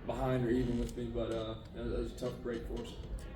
behind or even with me, but that was a tough break for us.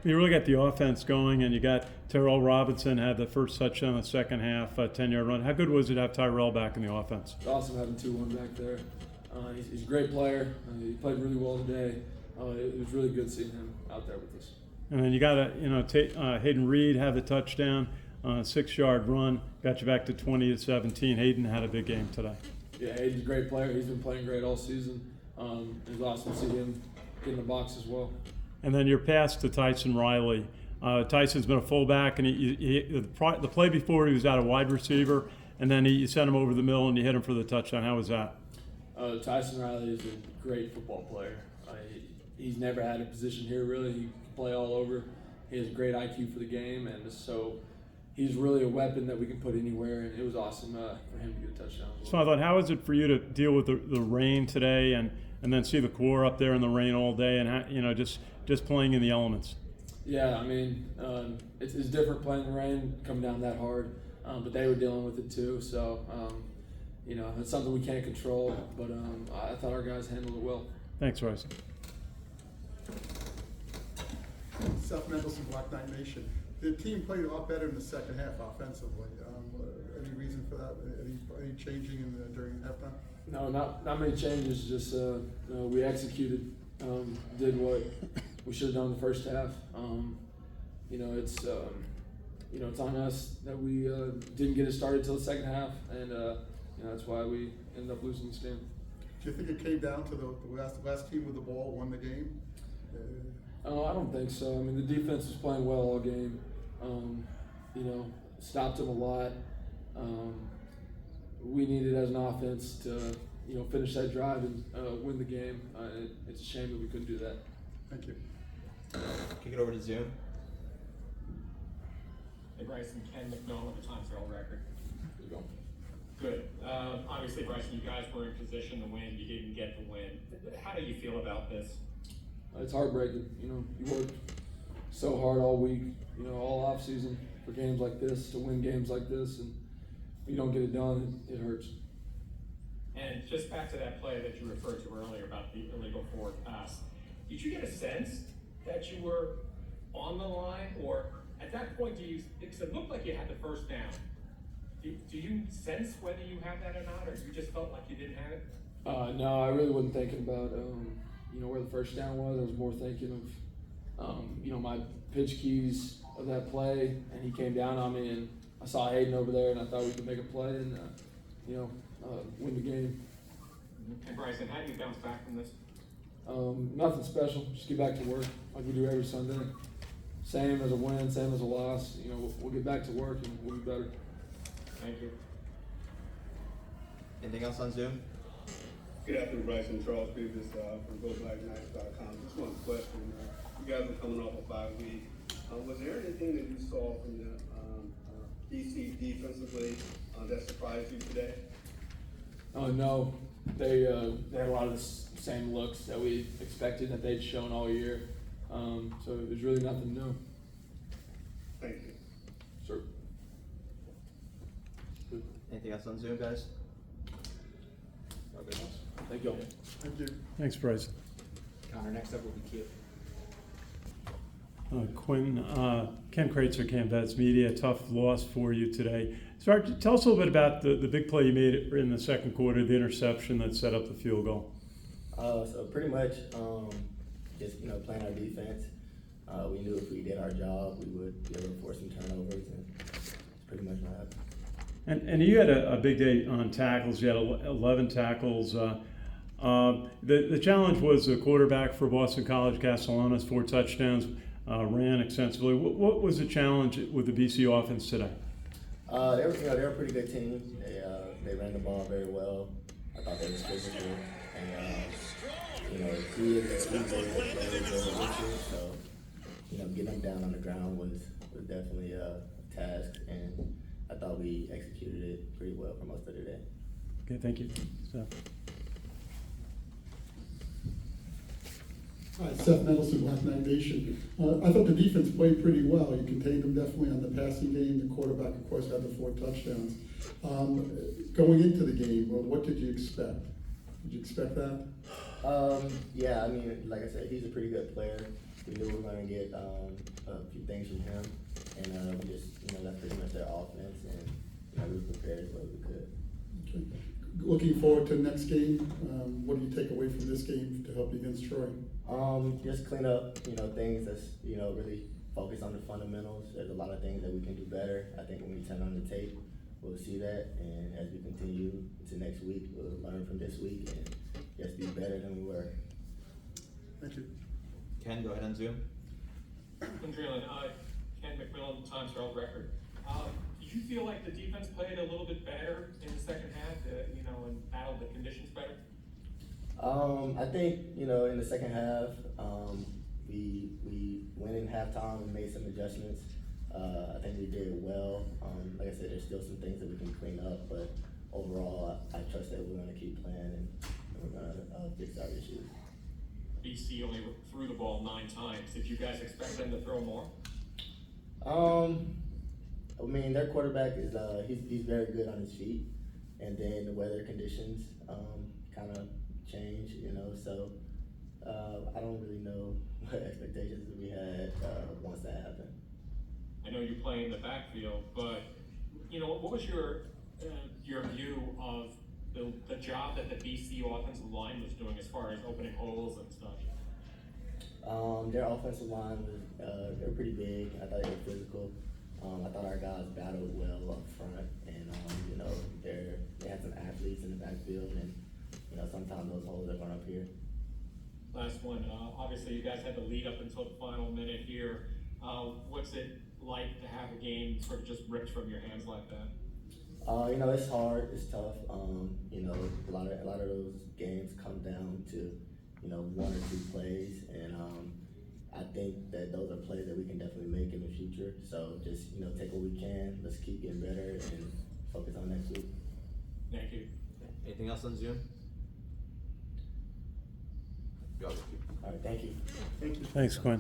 You really got the offense going, and you got Tyrell Robinson had the first touchdown in the second half, 10-yard run. How good was it to have Tyrell back in the offense? It's awesome having 2-1 back there. He's a great player. He played really well today. It was really good seeing him out there with us. And then you got Hayden Reed had the touchdown, 6-yard run, got you back to 20-17. Hayden had a big game today. Yeah, Hayden's a great player. He's been playing great all season. It was awesome to see him get in the box as well. And then your pass to Tyson Riley. Tyson's been a fullback, and the play before he was out a wide receiver, and then you sent him over the middle and you hit him for the touchdown. How was that? Tyson Riley is a great football player. He's never had a position here really. He can play all over. He has great IQ for the game, and so he's really a weapon that we can put anywhere. And it was awesome for him to get a touchdown. So I thought, how was it for you to deal with the rain today, and then see the core up there in the rain all day, and just playing in the elements? Yeah, I mean, it's different playing in the rain, coming down that hard, but they were dealing with it too. So, it's something we can't control, but I thought our guys handled it well. Thanks, Bryson. Seth Mendelson, Black Knight Nation. The team played a lot better in the second half offensively. Any reason for that? Any changing during halftime? No, not many changes. Just we executed, did what we should have done in the first half. It's on us that we didn't get it started till the second half, and that's why we ended up losing this game. Do you think it came down to the last team with the ball won the game? I don't think so. I mean, the defense was playing well all game. Stopped them a lot. We needed as an offense to, finish that drive and win the game. It's a shame that we couldn't do that. Thank you. Kick it over to Zoom. Hey Bryson, Ken McMillan with the Tyrell record. There you go. Good. Obviously, Bryson, you guys were in position to win. You didn't get the win. How do you feel about this? It's heartbreaking. You worked so hard all week, all off season for games like this, to win games like this, and you don't get it done, it hurts. And just back to that play that you referred to earlier about the illegal forward pass, did you get a sense that you were on the line, or at that point because it looked like you had the first down. Do you sense whether you have that or not, or you just felt like you didn't have it? No, I really wasn't thinking about where the first down was. I was more thinking of my pitch keys of that play, and he came down on me, and I saw Hayden over there, and I thought we could make a play and win the game. And Bryson, how do you bounce back from this? Nothing special. Just get back to work like we do every Sunday. Same as a win, same as a loss. We'll get back to work and we'll be better. Thank you. Anything else on Zoom? Good afternoon, Bryson. Charles Beavis from GoBlackKnights.com. Just one question. You guys are coming off a bye week. Was there anything that you saw from the DC defensively that surprised you today? No. They had a lot of the same looks that we expected that they'd shown all year. So there's really nothing new. Thank you. Sure. Anything else on Zoom, guys? Okay. Thank you all. Thank you. Thanks, Bryson. Connor, next up will be Q. Ken Kreitzer, Camvets Media, tough loss for you today. Start, tell us a little bit about the big play you made in the second quarter, the interception that set up the field goal. So pretty much just playing our defense. We knew if we did our job, we would be able to force some turnovers, and that's pretty much what happened. And you had a big day on tackles. You had 11 tackles. The challenge was the quarterback for Boston College, Castellanos, 4 touchdowns, ran extensively. What was the challenge with the BC offense today? They're a pretty good team. They ran the ball very well. I thought they were physical, and he is a player, so getting them down on the ground was definitely a task, and I thought we executed it pretty well for most of the day. Okay, thank you. Hi, Seth Mendelson, Black Knight Nation. I thought the defense played pretty well. You contained them definitely on the passing game. The quarterback, of course, had the 4 touchdowns. Going into the game, what did you expect? Did you expect that? Yeah, I mean, like I said, he's a pretty good player. We knew we were gonna get a few things from him, and we just, that's pretty much their offense, and we were prepared as well as we could. Okay. Looking forward to the next game, what do you take away from this game to help you against Troy? Just clean up, things that's, really focus on the fundamentals. There's a lot of things that we can do better. I think when we turn on the tape, we'll see that, and as we continue to next week, we'll learn from this week and just be better than we were. Thank you. Ken, go ahead on Zoom. Quindrelin, Ken McMillan, Times Herald Record. Did you feel like the defense played a little bit better in the second half, and battled the conditions better? I think, in the second half, we went in halftime and made some adjustments. I think we did well. Like I said, there's still some things that we can clean up, but overall, I trust that we're gonna keep playing and we're gonna fix our issues. BC only threw the ball 9 times. Did you guys expect them to throw more? I mean, their quarterback is he's very good on his feet, and then the weather conditions kind of change, so I don't really know what expectations we had once that happened. I know you play in the backfield, but what was your view of the job that the BC offensive line was doing as far as opening holes and stuff? Their offensive line was they're pretty big. I thought they were physical. I thought our guys battled well up front, and they had some athletes in the backfield, and sometimes those holes are going up here. Last one. Obviously, you guys had the lead up until the final minute here. What's it like to have a game sort of just ripped from your hands like that? It's hard. It's tough. A lot of those games come down to 1 or 2 plays, and I think that those are plays that we can definitely make in the future. So just take what we can. Let's keep getting better and focus on next week. Thank you. Anything else on Zoom? Go. All right. Thank you. Thank you. Thanks, Quinn.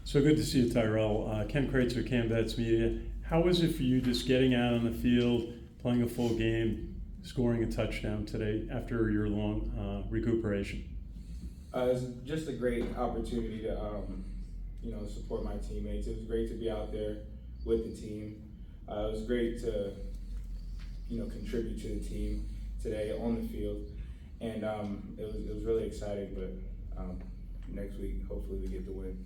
So good to see you, Tyrell. Ken Kreitzer, CanVets Media. How was it for you just getting out on the field, playing a full game, scoring a touchdown today after your long recuperation? It's just a great opportunity to, support my teammates. It was great to be out there with the team. It was great to, contribute to the team today on the field, and it was really exciting. But next week, hopefully, we get the win.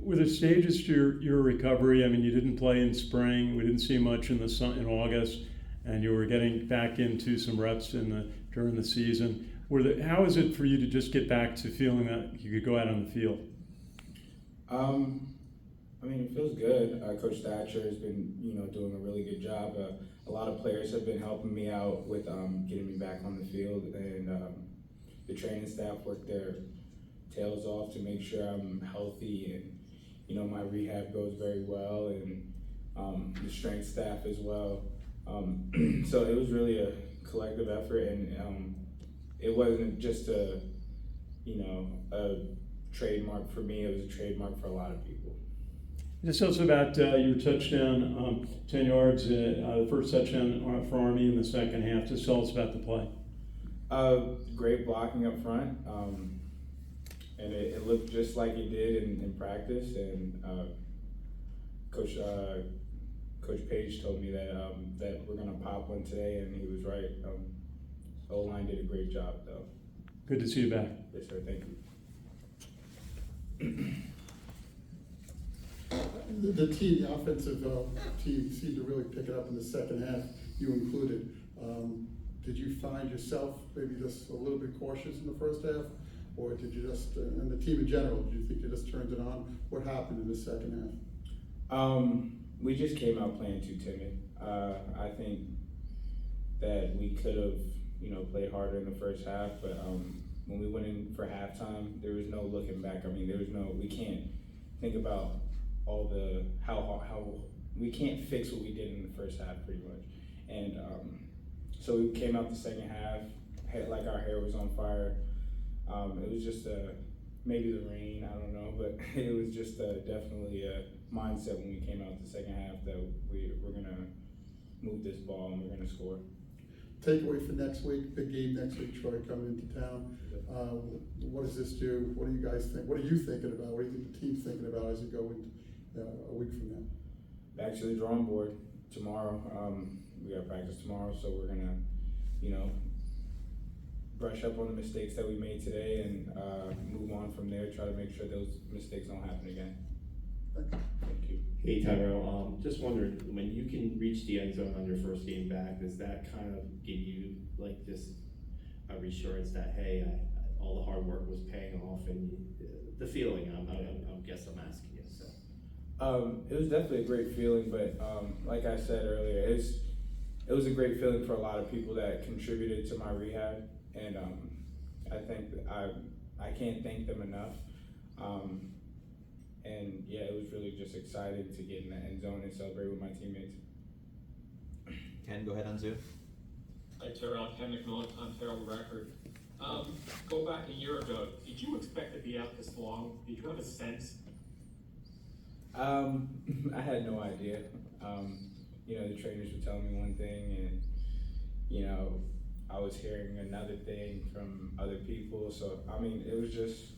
Were there stages to your recovery? I mean, you didn't play in spring. We didn't see much in in August, and you were getting back into some reps during the season. How is it for you to just get back to feeling that you could go out on the field? It feels good. Coach Thatcher has been, doing a really good job. A lot of players have been helping me out with getting me back on the field, and the training staff worked their tails off to make sure I'm healthy, and my rehab goes very well, and the strength staff as well. So it was really a collective effort, and it wasn't just a trademark for me. It was a trademark for a lot of people. Just tell us about your touchdown, 10 yards, the first touchdown for Army in the second half. Just tell us about the play. Great blocking up front, and it looked just like it did in practice. And Coach Page told me that we're gonna pop one today, and he was right. O-line did a great job, though. Good to see you back. Yes, sir. Thank you. The offensive team seemed to really pick it up in the second half, you included. Did you find yourself maybe just a little bit cautious in the first half? Or did you just, and the team in general, did you think you just turned it on? What happened in the second half? We just came out playing too timid. I think that we could have, played harder in the first half, but when we went in for halftime, there was no looking back. We can't think about how we can't fix what we did in the first half pretty much. And so we came out the second half, like our hair was on fire. It was just maybe the rain, I don't know, but it was just definitely a mindset when we came out the second half that we're gonna move this ball and we're gonna score. Takeaway for next week, big game next week, Troy coming into town. What does this do? What do you guys think? What are you thinking about? What do you think the team's thinking about as you go into a week from now? Back to the drawing board tomorrow. We got practice tomorrow, so we're gonna, brush up on the mistakes that we made today and move on from there. Try to make sure those mistakes don't happen again. Thank you. Hey Tyrell, just wondered, when you can reach the end zone on your first game back, does that kind of give you like this reassurance that, hey, all the hard work was paying off, and the feeling, I guess I'm asking you, so. It was definitely a great feeling, but like I said earlier, it was a great feeling for a lot of people that contributed to my rehab, and I think I can't thank them enough. And yeah, it was really just exciting to get in the end zone and celebrate with my teammates. Ken, go ahead on Zoom. Hi, Tyrell. Ken McMillan, on Tyrell Record. Go back a year ago. Did you expect to be out this long? Did you have a sense? I had no idea. The trainers were telling me one thing, and I was hearing another thing from other people. So it was just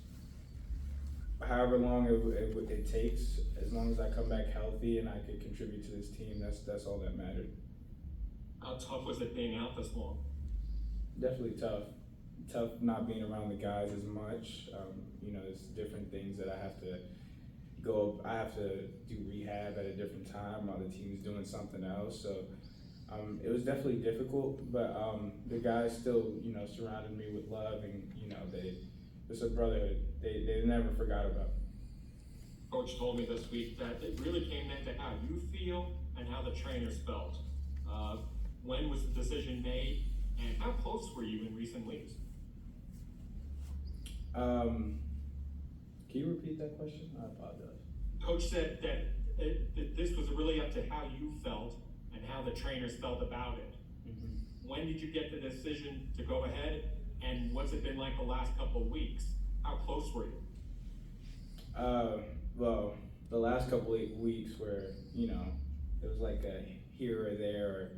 however long it takes. As long as I come back healthy and I could contribute to this team, that's all that mattered. How tough was it being out this long? Definitely tough. Tough not being around the guys as much. There's different things that I have to I have to do rehab at a different time while the team's doing something else. So it was definitely difficult, but the guys still, surrounded me with love, and it's a brotherhood. They never forgot about me. Coach told me this week that it really came into how you feel and how the trainers felt. When was the decision made, and how close were you in recent weeks? Can you repeat that question? I apologize. Coach said that this was really up to how you felt and how the trainers felt about it. Mm-hmm. When did you get the decision to go ahead, and what's it been like the last couple of weeks? How close were you? Well, the last couple of weeks where, it was like a here or there, or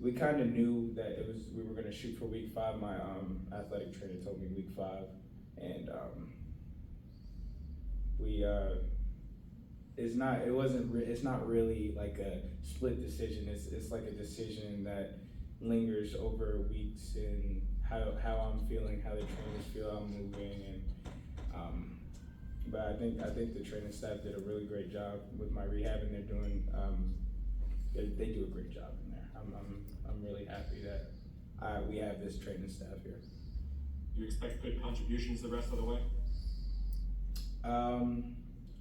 we kind of knew that we were going to shoot for week 5. My athletic trainer told me week 5, and it's not really like a split decision. It's like a decision that lingers over weeks, and how I'm feeling, how the trainers feel I'm moving, and but I think the training staff did a really great job with my rehab, and they're doing they do a great job in there. I'm really happy that we have this training staff here. You expect good contributions the rest of the way?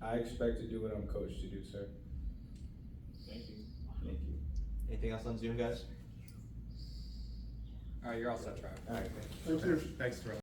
I expect to do what I'm coached to do, sir. Thank you. Thank you. Anything else on Zoom, guys? All right, you're all set, Trevor. All right, thank you. Thank you. Thanks, Terrell.